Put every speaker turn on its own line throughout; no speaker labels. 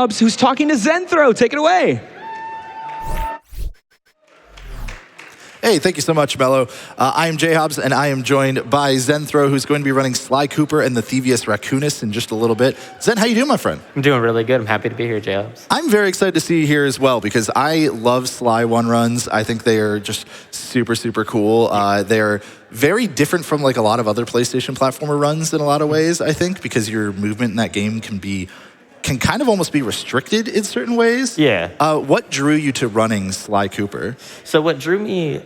J-Hobbs, who's talking to Zenthrow. Take it away.
Hey, thank you so much, Mello. I am J-Hobbs, and I am joined by Zenthrow, who's going to be running Sly Cooper and the Thievius Raccoonus in just a little bit. Zen, how you doing, my friend?
I'm doing really good. I'm happy to be here, J-Hobbs.
I'm very excited to see you here as well, because I love Sly one runs. I think they are just super, super cool. They're very different from like a lot of other PlayStation platformer runs in a lot of ways, I think, because your movement in that game can kind of almost be restricted in certain ways.
Yeah.
What drew you to running Sly Cooper?
So what drew me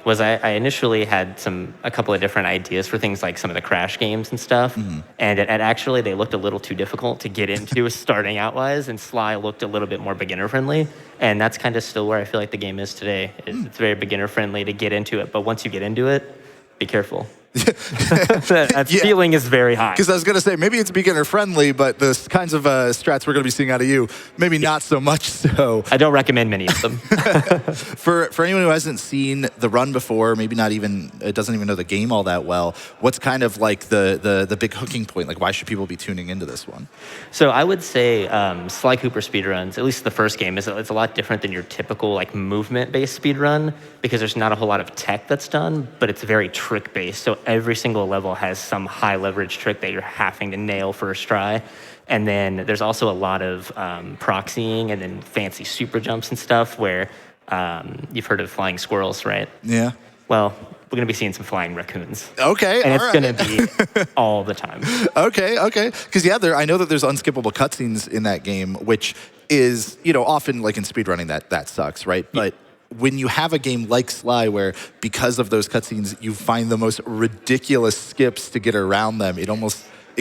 was I initially had a couple of different ideas for things like some of the Crash games and stuff. Mm-hmm. And it actually, they looked a little too difficult to get into starting out wise, and Sly looked a little bit more beginner friendly. And that's kind of still where I feel like the game is today. It's very beginner friendly to get into it, but once you get into it, be careful. That feeling is very high.
Because I was going to say, maybe it's beginner friendly, but the kinds of strats we're going to be seeing out of you, maybe not so much so.
I don't recommend many of them.
For anyone who hasn't seen the run before, maybe doesn't even know the game all that well, what's kind of like the big hooking point? Like, why should people be tuning into this one?
So I would say Sly Cooper speedruns, at least the first game, it's a lot different than your typical like movement-based speedrun, because there's not a whole lot of tech that's done, but it's very trick-based. So every single level has some high leverage trick that you're having to nail first try. And then there's also a lot of proxying and then fancy super jumps and stuff where you've heard of flying squirrels, right?
Yeah.
Well, we're going to be seeing some flying raccoons.
Okay,
and it's going to be all the time.
Okay. Because I know that there's unskippable cutscenes in that game, which is, often like in speedrunning that sucks, right?
Yeah.
But when you have a game like Sly where because of those cutscenes you find the most ridiculous skips to get around them, it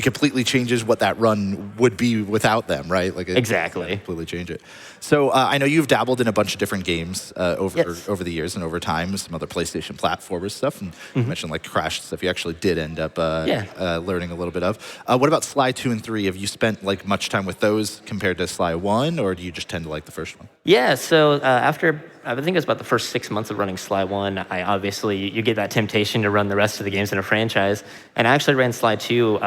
completely changes what that run would be without them, right? Like
Exactly.
Completely change it. So I know you've dabbled in a bunch of different games over the years and over time, some other PlayStation platformers stuff, and you mentioned like Crash stuff. You actually did end up learning a little bit of. What about Sly 2 and 3? Have you spent like much time with those compared to Sly 1, or do you just tend to like the first one?
Yeah, so after, I think it was about the first 6 months of running Sly 1, you get that temptation to run the rest of the games in a franchise. And I actually ran Sly 2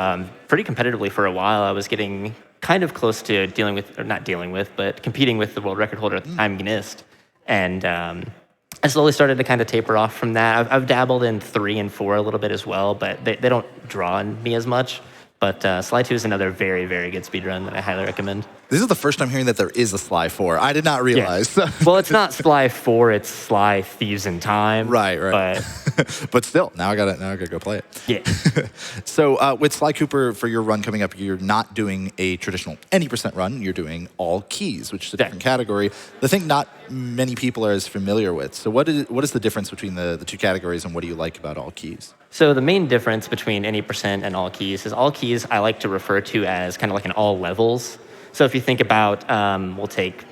pretty competitively for a while. I was getting kind of close to competing with the world record holder at the time, Gnist. And I slowly started to kind of taper off from that. I've dabbled in 3 and 4 a little bit as well, but they don't draw on me as much. But Sly 2 is another very, very good speedrun that I highly recommend.
This is the first time hearing that there is a Sly 4. I did not realize.
Yeah. Well, it's not Sly 4, it's Sly Thieves in Time.
Right. But still, now I gotta go play it.
Yeah.
So with Sly Cooper, for your run coming up, you're not doing a traditional any % run. You're doing all keys, which is a different category. The thing not many people are as familiar with. So what is the difference between the two categories, and what do you like about all keys?
So the main difference between any % and all keys is all keys I like to refer to as kind of like an all levels. So if you think about, we'll take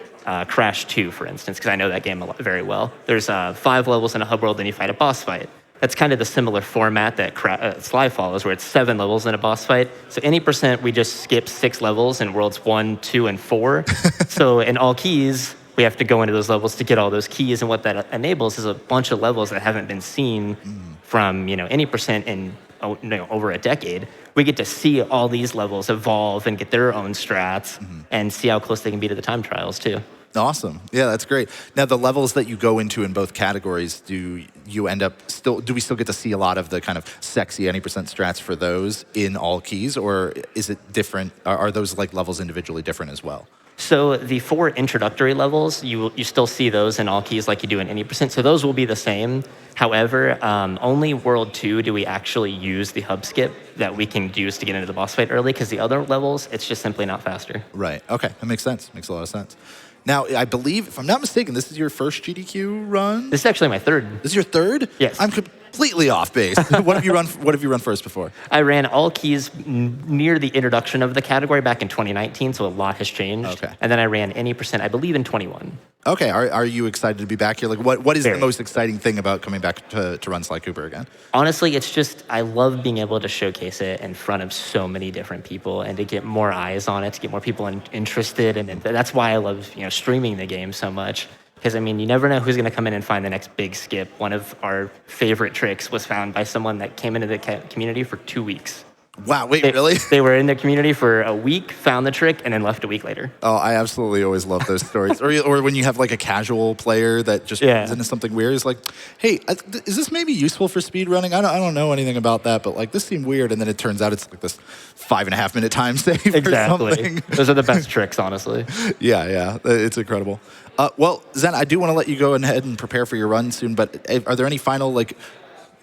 Crash 2, for instance, because I know that game very well. There's 5 levels in a hub world, then you fight a boss fight. That's kind of the similar format that Sly follows, where it's 7 levels in a boss fight. So any %, we just skip 6 levels in worlds 1, 2, and 4. So in all keys, we have to go into those levels to get all those keys, and what that enables is a bunch of levels that haven't been seen from any % in over a decade. We get to see all these levels evolve and get their own strats and see how close they can be to the time trials too.
Awesome. Yeah, that's great. Now, the levels that you go into in both categories, do we still get to see a lot of the kind of sexy any % strats for those in all keys, or is it different? Are those like levels individually different as well?
So the 4 introductory levels, you still see those in all keys like you do in any %. So those will be the same. However, only World 2 do we actually use the hub skip that we can use to get into the boss fight early, because the other levels, it's just simply not faster.
Right. Okay. That makes sense. Makes a lot of sense. Now, I believe, if I'm not mistaken, this is your first GDQ run?
This is actually my third.
This is your third?
Yes.
I'm completely off base. What have you run first before?
I ran all keys near the introduction of the category back in 2019, so a lot has changed.
Okay.
And then I ran any %, I believe, in 21.
Okay. Are you excited to be back here? Like, what is the most exciting thing about coming back to run Sly Cooper again?
Honestly, it's just, I love being able to showcase it in front of so many different people and to get more eyes on it, to get more people interested. And that's why I love, streaming the game so much. Because, you never know who's going to come in and find the next big skip. One of our favorite tricks was found by someone that came into the community for 2 weeks.
Wow, wait, really?
They were in the community for a week, found the trick, and then left a week later.
Oh, I absolutely always love those stories. Or when you have like a casual player that just runs into something weird. It's like, hey, is this maybe useful for speed running? I don't know anything about that, but like this seemed weird. And then it turns out it's like this 5.5 minute time save or something.
Those are the best tricks, honestly.
Yeah, it's incredible. Well, Zen, I do want to let you go ahead and prepare for your run soon, but are there any final like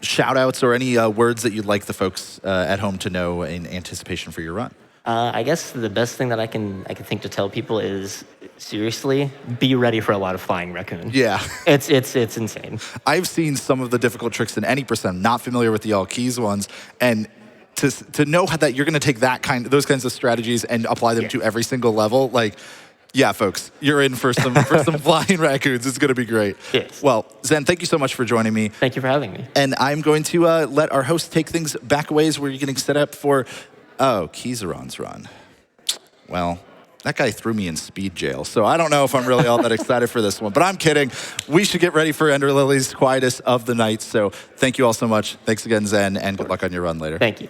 shout outs or any words that you'd like the folks at home to know in anticipation for your run?
I guess the best thing that I can think to tell people is, seriously, be ready for a lot of flying raccoon.
Yeah.
It's insane.
I've seen some of the difficult tricks in any percent. I'm not familiar with the all keys ones, and to know that you're going to take those kinds of strategies and apply them to every single level, like. Yeah, folks, you're in for some flying raccoons. It's going to be great.
Yes.
Well, Zen, thank you so much for joining me.
Thank you for having me.
And I'm going to let our host take things back a ways where you're getting set up for, Keyzeron's run. Well, that guy threw me in speed jail, so I don't know if I'm really all that excited for this one. But I'm kidding. We should get ready for Ender Lily's quietest of the night. So thank you all so much. Thanks again, Zen, and good luck on your run later.
Thank you.